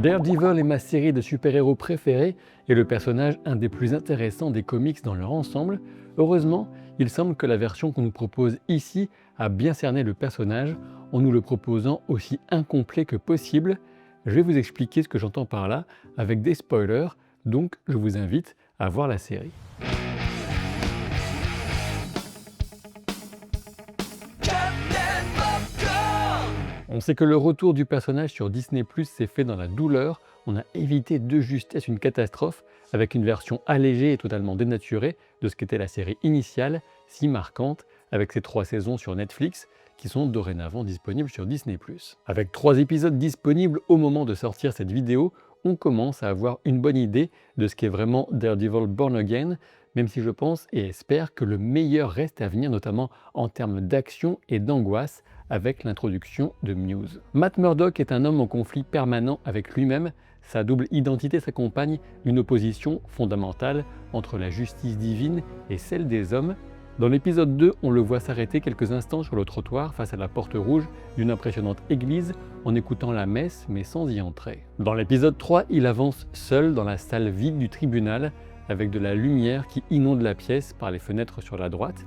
Daredevil est ma série de super-héros préférée et le personnage un des plus intéressants des comics dans leur ensemble. Heureusement, il semble que la version qu'on nous propose ici a bien cerné le personnage en nous le proposant aussi incomplet que possible. Je vais vous expliquer ce que j'entends par là avec des spoilers, donc je vous invite à voir la série. On sait que le retour du personnage sur Disney+ s'est fait dans la douleur. On a évité de justesse une catastrophe avec une version allégée et totalement dénaturée de ce qu'était la série initiale, si marquante, avec ses 3 saisons sur Netflix qui sont dorénavant disponibles sur Disney+. Avec 3 épisodes disponibles au moment de sortir cette vidéo, on commence à avoir une bonne idée de ce qu'est vraiment Daredevil Born Again, même si je pense et espère que le meilleur reste à venir, notamment en termes d'action et d'angoisse, avec l'introduction de Muse. Matt Murdock est un homme en conflit permanent avec lui-même. Sa double identité s'accompagne d'une opposition fondamentale entre la justice divine et celle des hommes. Dans l'épisode 2, on le voit s'arrêter quelques instants sur le trottoir face à la porte rouge d'une impressionnante église en écoutant la messe mais sans y entrer. Dans l'épisode 3, il avance seul dans la salle vide du tribunal avec de la lumière qui inonde la pièce par les fenêtres sur la droite.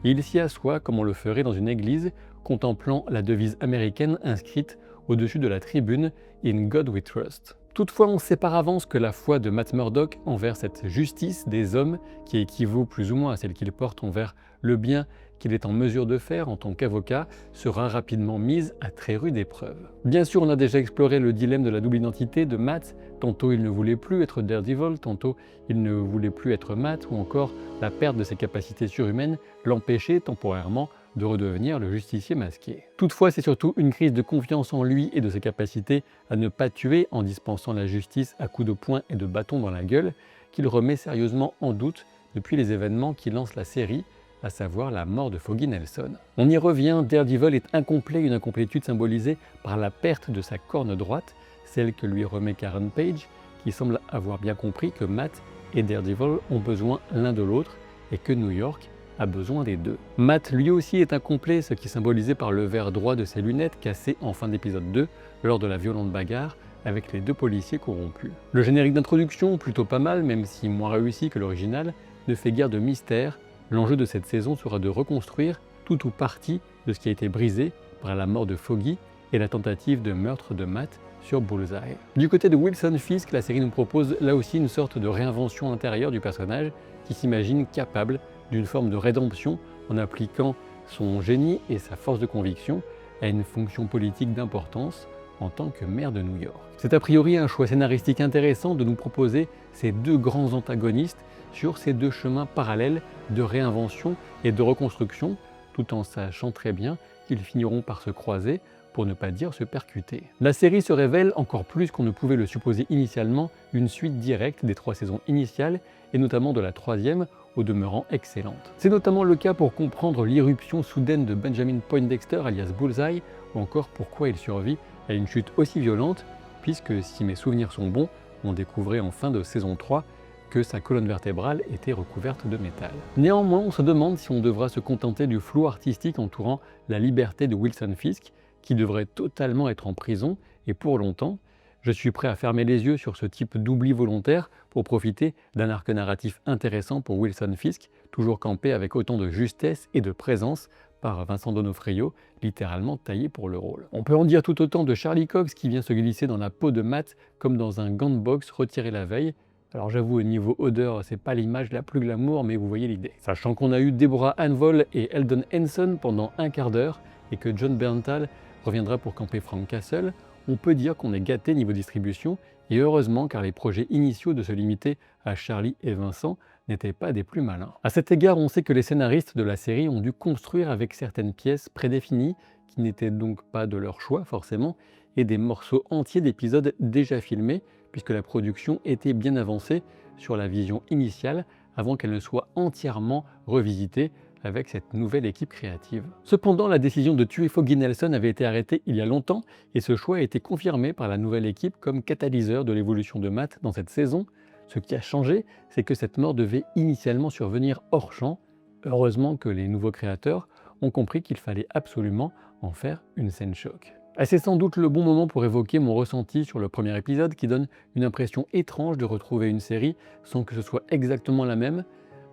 Et il s'y assoit comme on le ferait dans une église, contemplant la devise américaine inscrite au-dessus de la tribune « In God We Trust ». Toutefois, on sait par avance que la foi de Matt Murdock envers cette justice des hommes, qui équivaut plus ou moins à celle qu'il porte envers le bien qu'il est en mesure de faire en tant qu'avocat, sera rapidement mise à très rude épreuve. Bien sûr, on a déjà exploré le dilemme de la double identité de Matt. Tantôt il ne voulait plus être Daredevil, tantôt il ne voulait plus être Matt, ou encore la perte de ses capacités surhumaines l'empêchait temporairement de redevenir le justicier masqué. Toutefois, c'est surtout une crise de confiance en lui et de ses capacités à ne pas tuer en dispensant la justice à coups de poing et de bâton dans la gueule qu'il remet sérieusement en doute depuis les événements qui lancent la série, à savoir la mort de Foggy Nelson. On y revient, Daredevil est incomplet, une incomplétude symbolisée par la perte de sa corne droite, celle que lui remet Karen Page, qui semble avoir bien compris que Matt et Daredevil ont besoin l'un de l'autre et que New York a besoin des deux. Matt lui aussi est incomplet, ce qui est symbolisé par le verre droit de ses lunettes cassées en fin d'épisode 2 lors de la violente bagarre avec les 2 policiers corrompus. Le générique d'introduction, plutôt pas mal, même si moins réussi que l'original, ne fait guère de mystère. L'enjeu de cette saison sera de reconstruire tout ou partie de ce qui a été brisé par la mort de Foggy et la tentative de meurtre de Matt sur Bullseye. Du côté de Wilson Fisk, la série nous propose là aussi une sorte de réinvention intérieure du personnage qui s'imagine capable d'une forme de rédemption en appliquant son génie et sa force de conviction à une fonction politique d'importance en tant que maire de New York. C'est a priori un choix scénaristique intéressant de nous proposer ces 2 grands antagonistes sur ces 2 chemins parallèles de réinvention et de reconstruction, tout en sachant très bien qu'ils finiront par se croiser, pour ne pas dire se percuter. La série se révèle, encore plus qu'on ne pouvait le supposer initialement, une suite directe des 3 saisons initiales, et notamment de la 3e, au demeurant excellente. C'est notamment le cas pour comprendre l'irruption soudaine de Benjamin Poindexter, alias Bullseye, ou encore pourquoi il survit à une chute aussi violente, puisque si mes souvenirs sont bons, on découvrait en fin de saison 3 que sa colonne vertébrale était recouverte de métal. Néanmoins, on se demande si on devra se contenter du flou artistique entourant la liberté de Wilson Fisk, qui devrait totalement être en prison, et pour longtemps. Je suis prêt à fermer les yeux sur ce type d'oubli volontaire pour profiter d'un arc narratif intéressant pour Wilson Fisk, toujours campé avec autant de justesse et de présence par Vincent D'Onofrio, littéralement taillé pour le rôle. On peut en dire tout autant de Charlie Cox qui vient se glisser dans la peau de Matt comme dans un gant de boxe retiré la veille. Alors j'avoue, au niveau odeur, c'est pas l'image la plus glamour, mais vous voyez l'idée. Sachant qu'on a eu Deborah Anvol et Eldon Henson pendant un quart d'heure et que John Berntal reviendra pour camper Frank Castle, on peut dire qu'on est gâté niveau distribution, et heureusement car les projets initiaux de se limiter à Charlie et Vincent n'étaient pas des plus malins. À cet égard, on sait que les scénaristes de la série ont dû construire avec certaines pièces prédéfinies, qui n'étaient donc pas de leur choix forcément, et des morceaux entiers d'épisodes déjà filmés, puisque la production était bien avancée sur la vision initiale avant qu'elle ne soit entièrement revisitée avec cette nouvelle équipe créative. Cependant, la décision de tuer Foggy Nelson avait été arrêtée il y a longtemps et ce choix a été confirmé par la nouvelle équipe comme catalyseur de l'évolution de Matt dans cette saison. Ce qui a changé, c'est que cette mort devait initialement survenir hors champ. Heureusement que les nouveaux créateurs ont compris qu'il fallait absolument en faire une scène choc. Ah, c'est sans doute le bon moment pour évoquer mon ressenti sur le premier épisode qui donne une impression étrange de retrouver une série sans que ce soit exactement la même.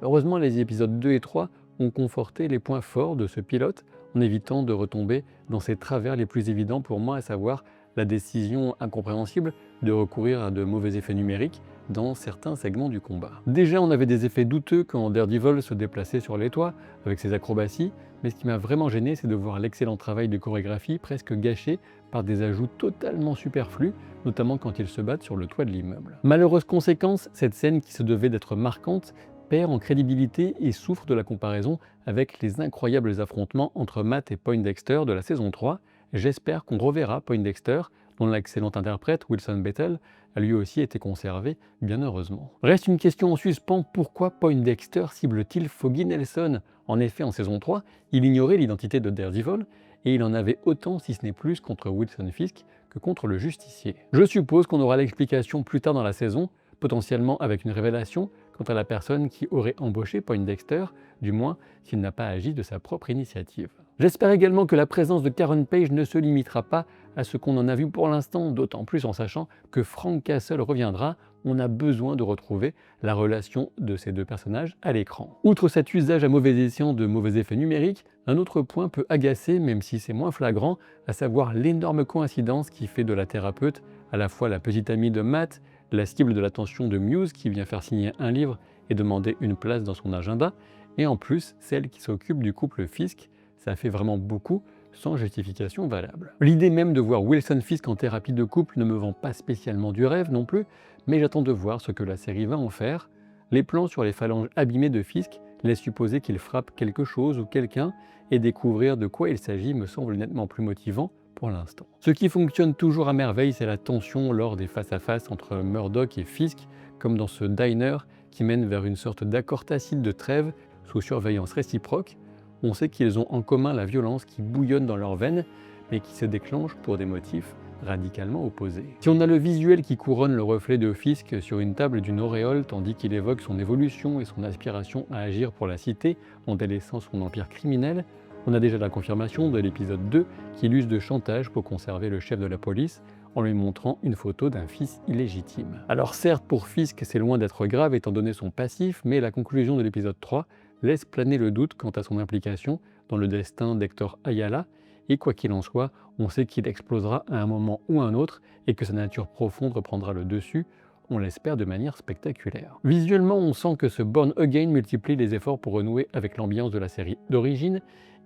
Heureusement, les épisodes 2 et 3 ont conforté les points forts de ce pilote en évitant de retomber dans ses travers les plus évidents pour moi, à savoir la décision incompréhensible de recourir à de mauvais effets numériques dans certains segments du combat. Déjà, on avait des effets douteux quand Daredevil se déplaçait sur les toits avec ses acrobaties, mais ce qui m'a vraiment gêné, c'est de voir l'excellent travail de chorégraphie presque gâché par des ajouts totalement superflus, notamment quand ils se battent sur le toit de l'immeuble. Malheureuse conséquence, cette scène qui se devait d'être marquante perd en crédibilité et souffre de la comparaison avec les incroyables affrontements entre Matt et Poindexter de la saison 3. J'espère qu'on reverra Poindexter, dont l'excellent interprète Wilson Bethel a lui aussi été conservé, bien heureusement. Reste une question en suspens, pourquoi Poindexter cible-t-il Foggy Nelson? En effet, en saison 3, il ignorait l'identité de Daredevil, et il en avait autant, si ce n'est plus, contre Wilson Fisk que contre le justicier. Je suppose qu'on aura l'explication plus tard dans la saison, potentiellement avec une révélation quant à la personne qui aurait embauché Poindexter, du moins s'il n'a pas agi de sa propre initiative. J'espère également que la présence de Karen Page ne se limitera pas à ce qu'on en a vu pour l'instant, d'autant plus en sachant que Frank Castle reviendra. On a besoin de retrouver la relation de ces deux personnages à l'écran. Outre cet usage à mauvais escient de mauvais effets numériques, un autre point peut agacer, même si c'est moins flagrant, à savoir l'énorme coïncidence qui fait de la thérapeute à la fois la petite amie de Matt, la cible de l'attention de Muse qui vient faire signer un livre et demander une place dans son agenda, et en plus celle qui s'occupe du couple Fisk. Ça fait vraiment beaucoup sans justification valable. L'idée même de voir Wilson Fisk en thérapie de couple ne me vend pas spécialement du rêve non plus, mais j'attends de voir ce que la série va en faire. Les plans sur les phalanges abîmées de Fisk laissent supposer qu'il frappe quelque chose ou quelqu'un, et découvrir de quoi il s'agit me semble nettement plus motivant pour l'instant. Ce qui fonctionne toujours à merveille, c'est la tension lors des face-à-face entre Murdoch et Fisk, comme dans ce diner qui mène vers une sorte d'accord tacite de trêve sous surveillance réciproque. On sait qu'ils ont en commun la violence qui bouillonne dans leurs veines, mais qui se déclenche pour des motifs radicalement opposés. Si on a le visuel qui couronne le reflet de Fisk sur une table d'une auréole tandis qu'il évoque son évolution et son aspiration à agir pour la cité en délaissant son empire criminel, on a déjà la confirmation de l'épisode 2 qu'il use de chantage pour conserver le chef de la police en lui montrant une photo d'un fils illégitime. Alors certes, pour Fisk, c'est loin d'être grave étant donné son passif, mais la conclusion de l'épisode 3 laisse planer le doute quant à son implication dans le destin d'Hector Ayala, et quoi qu'il en soit, on sait qu'il explosera à un moment ou un autre et que sa nature profonde reprendra le dessus, on l'espère de manière spectaculaire. Visuellement, on sent que ce Born Again multiplie les efforts pour renouer avec l'ambiance de la série d'origine,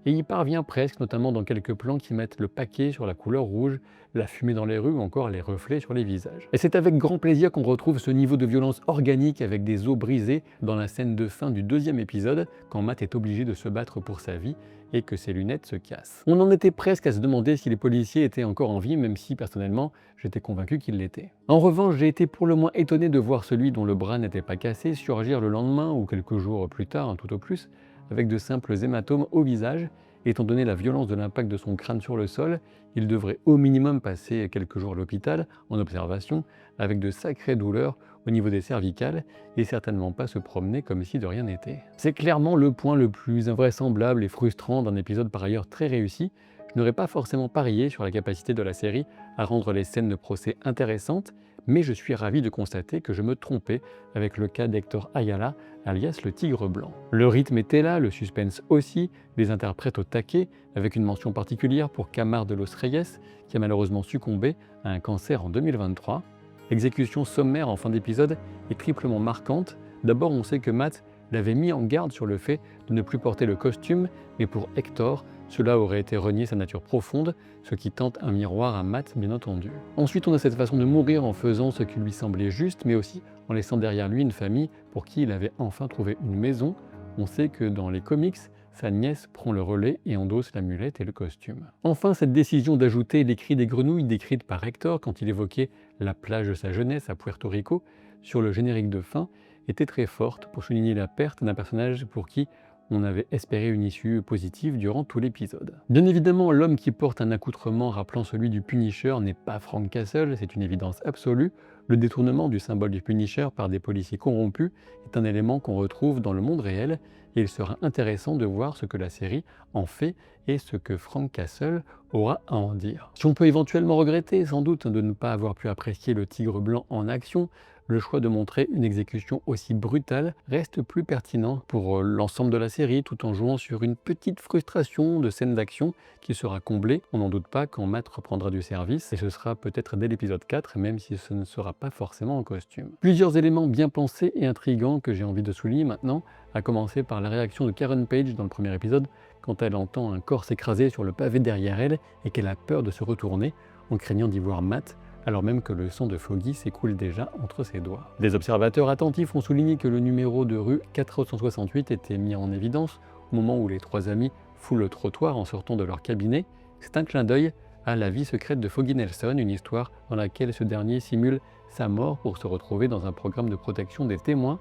et y parvient presque, notamment dans quelques plans qui mettent le paquet sur la couleur rouge, la fumée dans les rues ou encore les reflets sur les visages. Et c'est avec grand plaisir qu'on retrouve ce niveau de violence organique avec des os brisés dans la scène de fin du deuxième épisode, quand Matt est obligé de se battre pour sa vie et que ses lunettes se cassent. On en était presque à se demander si les policiers étaient encore en vie, même si personnellement j'étais convaincu qu'ils l'étaient. En revanche, j'ai été pour le moins étonné de voir celui dont le bras n'était pas cassé surgir le lendemain ou quelques jours plus tard, tout au plus, avec de simples hématomes au visage. Étant donné la violence de l'impact de son crâne sur le sol, il devrait au minimum passer quelques jours à l'hôpital en observation avec de sacrées douleurs au niveau des cervicales et certainement pas se promener comme si de rien n'était. C'est clairement le point le plus invraisemblable et frustrant d'un épisode par ailleurs très réussi. Je n'aurais pas forcément parié sur la capacité de la série à rendre les scènes de procès intéressantes, mais je suis ravi de constater que je me trompais avec le cas d'Hector Ayala, alias le Tigre Blanc. Le rythme était là, le suspense aussi, les interprètes au taquet, avec une mention particulière pour Camar de los Reyes, qui a malheureusement succombé à un cancer en 2023. L'exécution sommaire en fin d'épisode est triplement marquante. D'abord, on sait que Matt l'avait mis en garde sur le fait de ne plus porter le costume, mais pour Hector, cela aurait été renier sa nature profonde, ce qui tente un miroir à Matt, bien entendu. Ensuite, on a cette façon de mourir en faisant ce qui lui semblait juste, mais aussi en laissant derrière lui une famille pour qui il avait enfin trouvé une maison. On sait que dans les comics, sa nièce prend le relais et endosse l'amulette et le costume. Enfin, cette décision d'ajouter les cris des grenouilles décrites par Hector quand il évoquait la plage de sa jeunesse à Puerto Rico sur le générique de fin était très forte pour souligner la perte d'un personnage pour qui on avait espéré une issue positive durant tout l'épisode. Bien évidemment, l'homme qui porte un accoutrement rappelant celui du Punisher n'est pas Frank Castle, c'est une évidence absolue. Le détournement du symbole du Punisher par des policiers corrompus est un élément qu'on retrouve dans le monde réel, et il sera intéressant de voir ce que la série en fait et ce que Frank Castle aura à en dire. Si on peut éventuellement regretter sans doute de ne pas avoir pu apprécier le tigre blanc en action, le choix de montrer une exécution aussi brutale reste plus pertinent pour l'ensemble de la série, tout en jouant sur une petite frustration de scène d'action qui sera comblée, on n'en doute pas, quand Matt reprendra du service, et ce sera peut-être dès l'épisode 4, même si ce ne sera pas forcément en costume. Plusieurs éléments bien pensés et intrigants que j'ai envie de souligner maintenant, à commencer par la réaction de Karen Page dans le premier épisode, quand elle entend un corps s'écraser sur le pavé derrière elle et qu'elle a peur de se retourner, en craignant d'y voir Matt, alors même que le sang de Foggy s'écoule déjà entre ses doigts. Des observateurs attentifs ont souligné que le numéro de rue 468 était mis en évidence au moment où les trois amis foulent le trottoir en sortant de leur cabinet. C'est un clin d'œil à la vie secrète de Foggy Nelson, une histoire dans laquelle ce dernier simule sa mort pour se retrouver dans un programme de protection des témoins.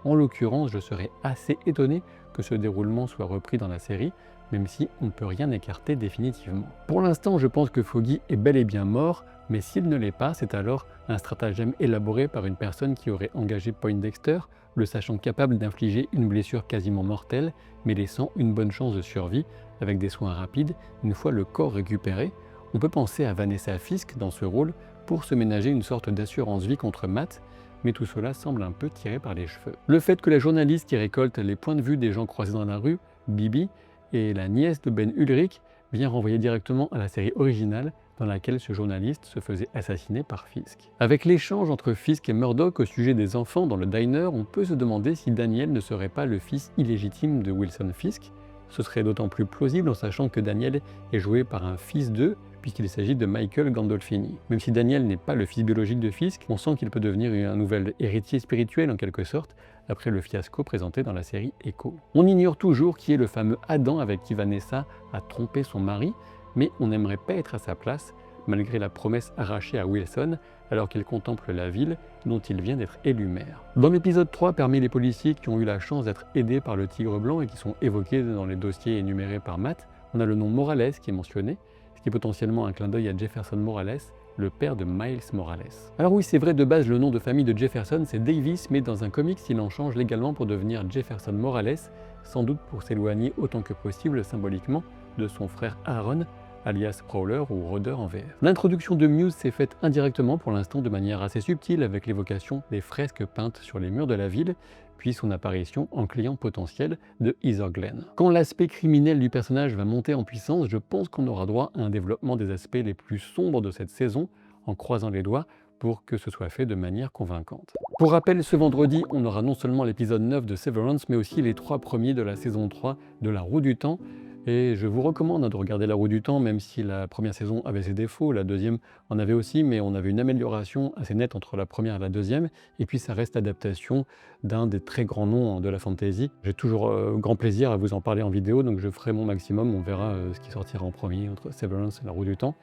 En l'occurrence, je serais assez étonné que ce déroulement soit repris dans la série, même si on ne peut rien écarter définitivement. Pour l'instant, je pense que Foggy est bel et bien mort, mais s'il ne l'est pas, c'est alors un stratagème élaboré par une personne qui aurait engagé Poindexter, le sachant capable d'infliger une blessure quasiment mortelle, mais laissant une bonne chance de survie, avec des soins rapides, une fois le corps récupéré. On peut penser à Vanessa Fisk dans ce rôle pour se ménager une sorte d'assurance vie contre Matt, mais tout cela semble un peu tiré par les cheveux. Le fait que la journaliste qui récolte les points de vue des gens croisés dans la rue, Bibi, et la nièce de Ben Ulrich, vient renvoyer directement à la série originale dans laquelle ce journaliste se faisait assassiner par Fisk. Avec l'échange entre Fisk et Murdoch au sujet des enfants dans le diner, on peut se demander si Daniel ne serait pas le fils illégitime de Wilson Fisk. Ce serait d'autant plus plausible en sachant que Daniel est joué par un fils d'eux, puisqu'il s'agit de Michael Gandolfini. Même si Daniel n'est pas le fils biologique de Fisk, on sent qu'il peut devenir un nouvel héritier spirituel en quelque sorte, après le fiasco présenté dans la série Echo. On ignore toujours qui est le fameux Adam avec qui Vanessa a trompé son mari, mais on n'aimerait pas être à sa place, malgré la promesse arrachée à Wilson, alors qu'il contemple la ville dont il vient d'être élu maire. Dans l'épisode 3, parmi les policiers qui ont eu la chance d'être aidés par le Tigre Blanc et qui sont évoqués dans les dossiers énumérés par Matt, on a le nom Morales qui est mentionné, ce qui est potentiellement un clin d'œil à Jefferson Morales, le père de Miles Morales. Alors oui, c'est vrai, de base, le nom de famille de Jefferson, c'est Davis, mais dans un comics, il en change légalement pour devenir Jefferson Morales, sans doute pour s'éloigner autant que possible symboliquement de son frère Aaron, alias Prowler ou Rhoder en VR. L'introduction de Muse s'est faite indirectement pour l'instant de manière assez subtile avec l'évocation des fresques peintes sur les murs de la ville, puis son apparition en client potentiel de Heather Glen. Quand l'aspect criminel du personnage va monter en puissance, je pense qu'on aura droit à un développement des aspects les plus sombres de cette saison, en croisant les doigts pour que ce soit fait de manière convaincante. Pour rappel, ce vendredi, on aura non seulement l'épisode 9 de Severance, mais aussi les 3 premiers de la saison 3 de La Roue du Temps. Et je vous recommande de regarder La Roue du Temps, même si la première saison avait ses défauts, la deuxième en avait aussi, mais on avait une amélioration assez nette entre la première et la deuxième. Et puis ça reste l'adaptation d'un des très grands noms de la fantasy. J'ai toujours grand plaisir à vous en parler en vidéo, donc je ferai mon maximum, on verra ce qui sortira en premier entre Severance et La Roue du Temps.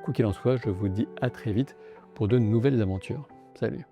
Quoi qu'il en soit, je vous dis à très vite pour de nouvelles aventures. Salut!